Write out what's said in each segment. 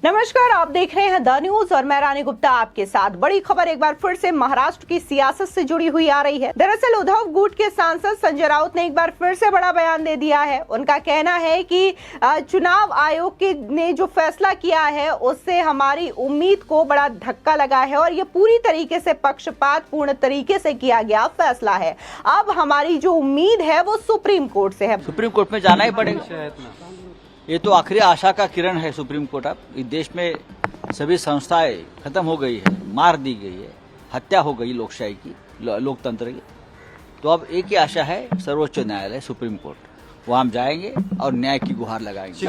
नमस्कार, आप देख रहे हैं द न्यूज और मैं रानी गुप्ता आपके साथ। बड़ी खबर एक बार फिर से महाराष्ट्र की सियासत से जुड़ी हुई आ रही है। दरअसल उद्धव गुट के सांसद संजय राउत ने एक बार फिर से बड़ा बयान दे दिया है। उनका कहना है कि चुनाव आयोग ने जो फैसला किया है उससे हमारी उम्मीद को बड़ा धक्का लगा है और ये पूरी तरीके से पक्षपात पूर्ण तरीके से किया गया फैसला है। अब हमारी जो उम्मीद है वो सुप्रीम कोर्ट से है। सुप्रीम कोर्ट में जाना ही पड़ेगा। ये तो आखिरी आशा का किरण है सुप्रीम कोर्ट। अब इस देश में सभी संस्थाएं खत्म हो गई है, मार दी गई है, हत्या हो गई लोकशाही की, लोकतंत्र की। तो अब एक ही आशा है, सर्वोच्च न्यायालय सुप्रीम कोर्ट। वहां हम जाएंगे और न्याय की गुहार लगाएंगे।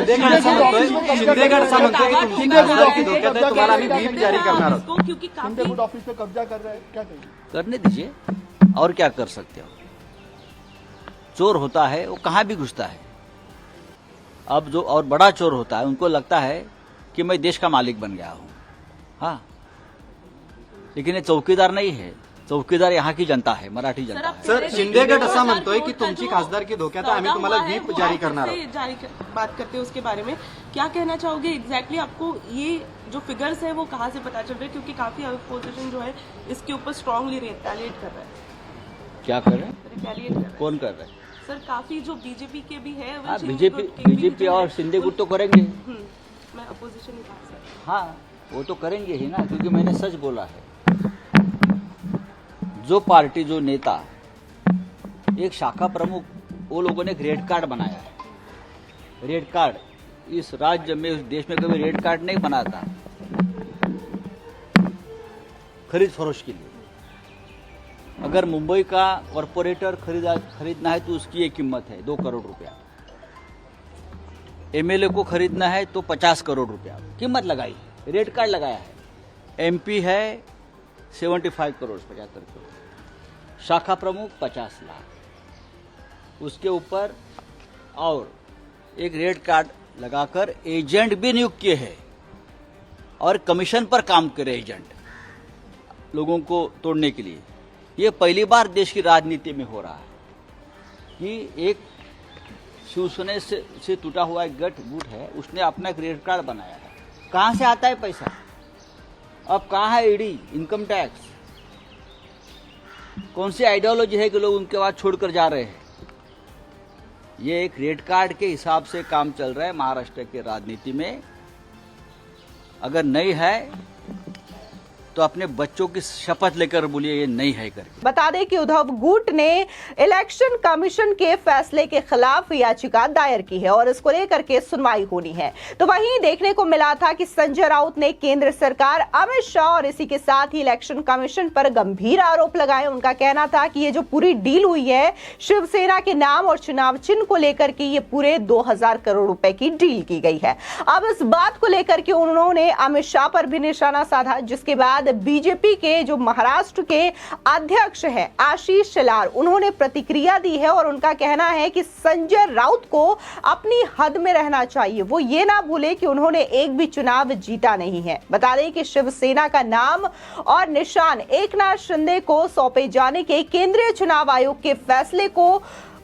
करने दीजिए, और क्या कर सकते हो। चोर होता है वो कहाँ भी घुसता है। अब जो और बड़ा चोर होता है उनको लगता है कि मैं देश का मालिक बन गया हूं। हाँ, लेकिन ये चौकीदार नहीं है, चौकीदार यहाँ की जनता है, मराठी जनता है। सर, शिंदे गट असं म्हणतोय की तुमची खासदारकी धोक्यात आहे, आम्ही तुम्हाला व्हीप जारी करणार आहोत। बात करते हैं उसके बारे में क्या कहना चाहोगे? एग्जैक्टली आपको ये जो फिगर्स है वो कहाँ से पता चल रहे हैं? क्योंकि काफी अपोजिशन जो है इसके ऊपर स्ट्रांगली रिटेलिएट कर रहा है। क्या कर रहे हैं? रिटेलिएट कर रहा है। कौन कर रहे हैं? सर, काफी जो बीजेपी के भी है, बीजेपी और शिंदे गुट तो करेंगे। मैं अपोजिशन ही बात कर। हाँ, वो तो करेंगे ही ना, क्योंकि मैंने सच बोला है। जो पार्टी, जो नेता, एक शाखा प्रमुख, वो लोगों ने एक रेड कार्ड बनाया है। रेड कार्ड इस राज्य में, इस देश में कभी रेड कार्ड नहीं बना था खरीद फरोश के लिए। अगर मुंबई का कॉरपोरेटर खरीदना है तो उसकी एक कीमत है 2 करोड़ रुपया। एमएलए को खरीदना है तो 50 करोड़ रुपया कीमत लगाई, रेड कार्ड लगाया है। एमपी है 75 करोड़, 75 करोड़। शाखा प्रमुख 50 लाख, उसके ऊपर और एक रेड कार्ड लगाकर एजेंट भी नियुक्त किए हैं और कमीशन पर काम करे एजेंट लोगों को तोड़ने के लिए। ये पहली बार देश की राजनीति में हो रहा है कि एक शिवसेना से टूटा हुआ एक गुट है, उसने अपना एक रेड कार्ड बनाया है। कहां से आता है पैसा? अब कहां है ईडी, इनकम टैक्स? कौन सी आइडियोलॉजी है कि लोग उनके बाद छोड़कर जा रहे हैं? ये एक रेड कार्ड के हिसाब से काम चल रहा है महाराष्ट्र के राजनीति में। अगर नहीं है तो अपने बच्चों की शपथ लेकर बोलिए ये नहीं है करके। बता दें कि उद्धव गुट ने इलेक्शन कमीशन के फैसले के खिलाफ याचिका दायर की है और इसको लेकर के सुनवाई होनी है। तो वहीं देखने को मिला था कि संजय राउत ने केंद्र सरकार, अमित शाह और इसी के साथ ही इलेक्शन कमीशन पर गंभीर आरोप लगाए। उनका कहना था कि ये जो पूरी डील हुई है शिवसेना के नाम और चुनाव चिन्ह को लेकर के, ये पूरे 2000 करोड़ रुपए की डील की गई है। अब इस बात को लेकर के उन्होंने अमित शाह पर भी निशाना साधा, जिसके बाद बीजेपी के जो महाराष्ट्र के अध्यक्ष हैं आशीष शेलार, उन्होंने प्रतिक्रिया दी है और उनका कहना है कि संजय राउत को अपनी हद में रहना चाहिए। वो ये ना भूले कि उन्होंने एक भी चुनाव जीता नहीं है। बता दें कि शिवसेना का नाम और निशान एकनाथ शिंदे को सौंपे जाने के केंद्रीय चुनाव आयोग के फैसले को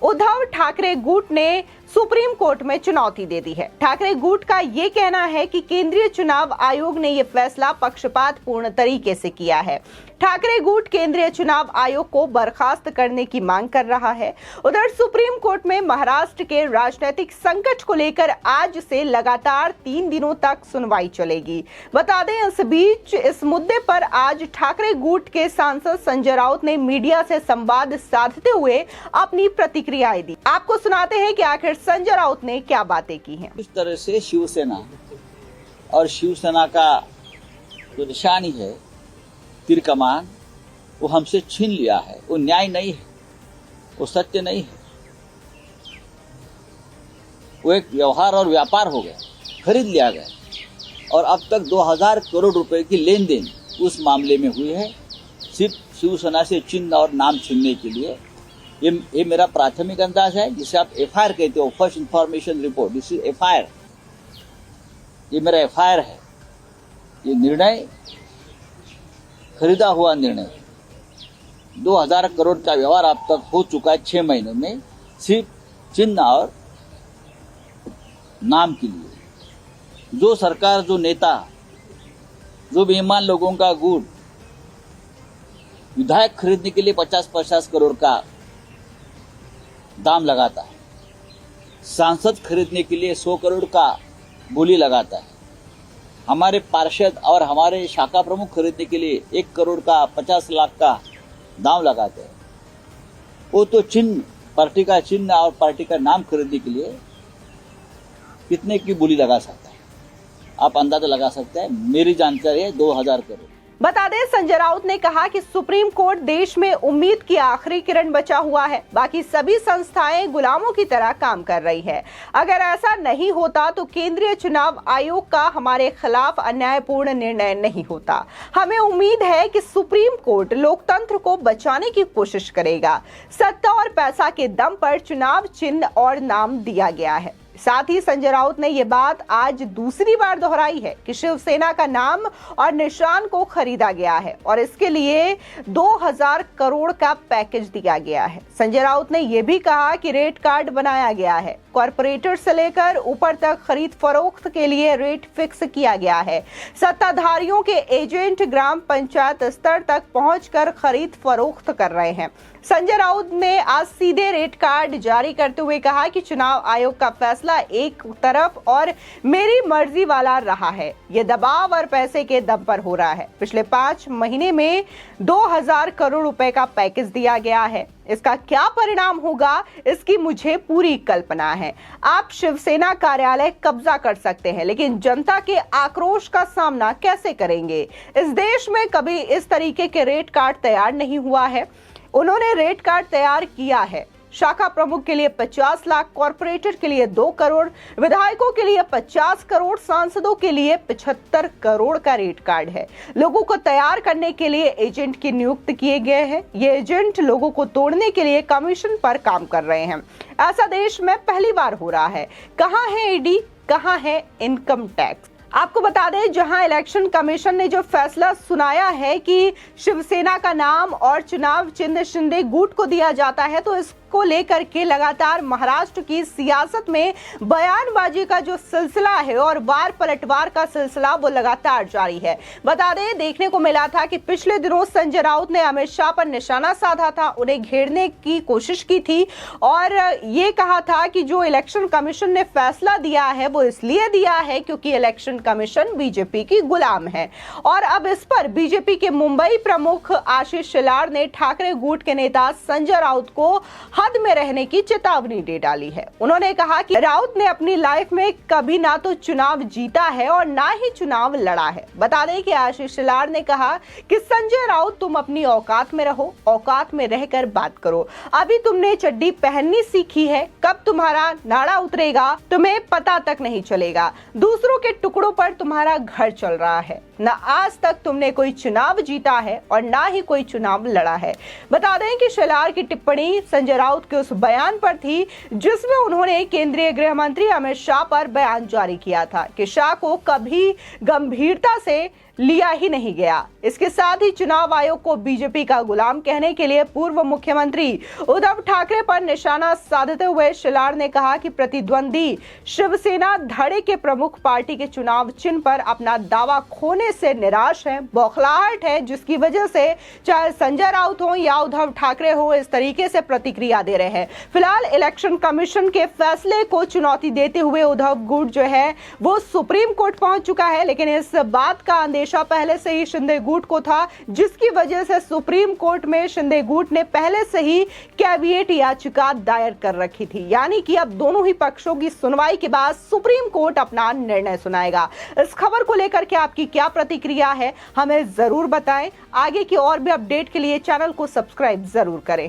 उद्धव ठाकरे गुट ने सुप्रीम कोर्ट में चुनौती दे दी है। ठाकरे गुट का यह कहना है कि केंद्रीय चुनाव आयोग ने यह फैसला पक्षपात पूर्ण तरीके से किया है। ठाकरे गुट केंद्रीय चुनाव आयोग को बर्खास्त करने की मांग कर रहा है। उधर सुप्रीम कोर्ट में महाराष्ट्र के राजनीतिक संकट को लेकर आज से लगातार 3 दिनों तक सुनवाई चलेगी। बता दें, इस बीच इस मुद्दे पर आज ठाकरे गुट के सांसद संजय राउत ने मीडिया से संवाद साधते हुए अपनी प्रतिक्रियाएं दी। आपको सुनाते हैं कि आखिर संजय राउत ने क्या बातें की हैं। इस तरह से शिवसेना और शिवसेना का जो निशानी है, तीर कमान, वो हमसे छीन लिया है। वो न्याय नहीं है, वो सत्य नहीं है, वो एक व्यवहार और व्यापार हो गया, खरीद लिया गया। और अब तक 2000 करोड़ रुपए की लेन देन उस मामले में हुई है, सिर्फ शिवसेना से चिन्ह और नाम छीनने के लिए। ये मेरा प्राथमिक अंदाज है, जिसे आप एफआईआर कहते हो, first information report. This is FIR, ये मेरा एफआईआर है। ये निर्णय खरीदा हुआ निर्णय 2000 करोड़ का व्यवहार अब तक हो चुका है 6 महीनों में, सिर्फ चिन्ह और नाम के लिए। जो सरकार, जो नेता, जो बेईमान लोगों का गुट विधायक खरीदने के लिए 50-50 करोड़ का दाम लगाता है, सांसद खरीदने के लिए 100 करोड़ का बोली लगाता है, हमारे पार्षद और हमारे शाखा प्रमुख खरीदने के लिए 1 करोड़ का 50 लाख का दाम लगाते हैं, वो तो चिन्ह, पार्टी का चिन्ह और पार्टी का नाम खरीदने के लिए कितने की बोली लगा सकता है, आप अंदाजा लगा सकते हैं। मेरी जानकारी है 2000 करोड़। बता दें, संजय राउत ने कहा कि सुप्रीम कोर्ट देश में उम्मीद की आखिरी किरण बचा हुआ है, बाकी सभी संस्थाएं गुलामों की तरह काम कर रही है। अगर ऐसा नहीं होता तो केंद्रीय चुनाव आयोग का हमारे खिलाफ अन्यायपूर्ण निर्णय नहीं होता। हमें उम्मीद है कि सुप्रीम कोर्ट लोकतंत्र को बचाने की कोशिश करेगा। सत्ता और पैसा के दम पर चुनाव चिन्ह और नाम दिया गया है। साथ ही संजय राउत ने ये बात आज दूसरी बार दोहराई है कि शिवसेना का नाम और निशान को खरीदा गया है और इसके लिए 2000 करोड़ का पैकेज दिया गया है। संजय राउत ने यह भी कहा कि रेट कार्ड बनाया गया है, कॉरपोरेटर से लेकर ऊपर तक खरीद फरोख्त के लिए रेट फिक्स किया गया है। सत्ताधारियों के एजेंट ग्राम पंचायत स्तर तक पहुंचकर खरीद फरोख्त कर रहे हैं। संजय राउत ने आज सीधे रेट कार्ड जारी करते हुए कहा कि चुनाव आयोग का फैसला एक तरफ और मेरी मर्जी वाला रहा है। ये दबाव और पैसे के दम पर हो रहा है। पिछले 5 महीने में 2000 करोड़ रुपए का पैकेज दिया गया है। इसका क्या परिणाम होगा, इसकी मुझे पूरी कल्पना है। आप शिवसेना कार्यालय कब्जा कर सकते हैं, लेकिन जनता के आक्रोश का सामना कैसे करेंगे? इस देश में कभी इस तरीके के रेट कार्ड तैयार नहीं हुआ है। उन्होंने रेट कार्ड तैयार किया है। शाखा प्रमुख के लिए 50 लाख, कॉर्पोरेटर के लिए 2 करोड़, विधायकों के लिए 50 करोड़, सांसदों के लिए 75 करोड़ का रेट कार्ड है। लोगों को तैयार करने के लिए एजेंट की नियुक्त किए गए हैं। ये एजेंट लोगों को तोड़ने के लिए कमीशन पर काम कर रहे हैं। ऐसा देश में पहली बार हो रहा है। कहां है ईडी, कहां है इनकम टैक्स? आपको बता दें, जहां इलेक्शन कमीशन ने जो फैसला सुनाया है कि शिवसेना का नाम और चुनाव चिन्ह शिंदे गुट को दिया जाता है, तो इसको लेकर के लगातार महाराष्ट्र की सियासत में बयानबाजी का जो सिलसिला है और वार पलटवार का सिलसिला वो लगातार जारी है। बता दें, देखने को मिला था कि पिछले दिनों संजय राउत ने अमित शाह पर निशाना साधा था, उन्हें घेरने की कोशिश की थी और ये कहा था कि जो इलेक्शन कमीशन ने फैसला दिया है वो इसलिए दिया है क्योंकि इलेक्शन कमीशन बीजेपी की गुलाम है। और अब इस पर बीजेपी के मुंबई प्रमुख आशीष शेलार ने ठाकरे गुट के नेता संजय राउत को हद में रहने की चेतावनी दे डाली है। उन्होंने कहा कि राउत ने अपनी लाइफ में कभी ना तो चुनाव जीता है और ना ही चुनाव लड़ा है। बता दें कि आशीष शेलार ने कहा कि संजय राउत, तुम अपनी औकात में रहो, औकात में रहकर बात करो। अभी तुमने चड्डी पहननी सीखी है, कब तुम्हारा नाड़ा उतरेगा तुम्हें पता तक नहीं चलेगा। दूसरों के टुकड़ों पर तुम्हारा घर चल रहा है। न आज तक तुमने कोई चुनाव जीता है और ना ही कोई चुनाव लड़ा है। बता दें कि शेलार की टिप्पणी संजय राउत के उस बयान पर थी जिसमें उन्होंने केंद्रीय गृह मंत्री अमित शाह पर बयान जारी किया था कि शाह को कभी गंभीरता से लिया ही नहीं गया। इसके साथ ही चुनाव आयोग को बीजेपी का गुलाम कहने के लिए पूर्व मुख्यमंत्री उद्धव ठाकरे पर निशाना साधते हुए शेलार ने कहा कि प्रतिद्वंदी शिवसेना धड़े के प्रमुख पार्टी के चुनाव चिन्ह पर अपना दावा खोने से निराश है, बौखलाहट है, जिसकी वजह से चाहे संजय राउत हो या उद्धव ठाकरे हो इस तरीके से प्रतिक्रिया दे रहे हैं। फिलहाल इलेक्शन कमीशन के फैसले को चुनौती देते हुए उद्धव गुट जो है वो सुप्रीम कोर्ट पहुंच चुका है, लेकिन इस बात का अंदेशा पहले से ही शिंदे गुट को था, जिसकी वजह से सुप्रीम कोर्ट में शिंदे गुट ने पहले से ही कैविएट याचिका दायर कर रखी थी। यानी कि अब दोनों ही पक्षों की सुनवाई के बाद सुप्रीम कोर्ट अपना निर्णय सुनाएगा। इस खबर को लेकर के आपकी क्या प्रतिक्रिया है, हमें जरूर बताएं। आगे की और भी अपडेट के लिए चैनल को सब्सक्राइब जरूर करें।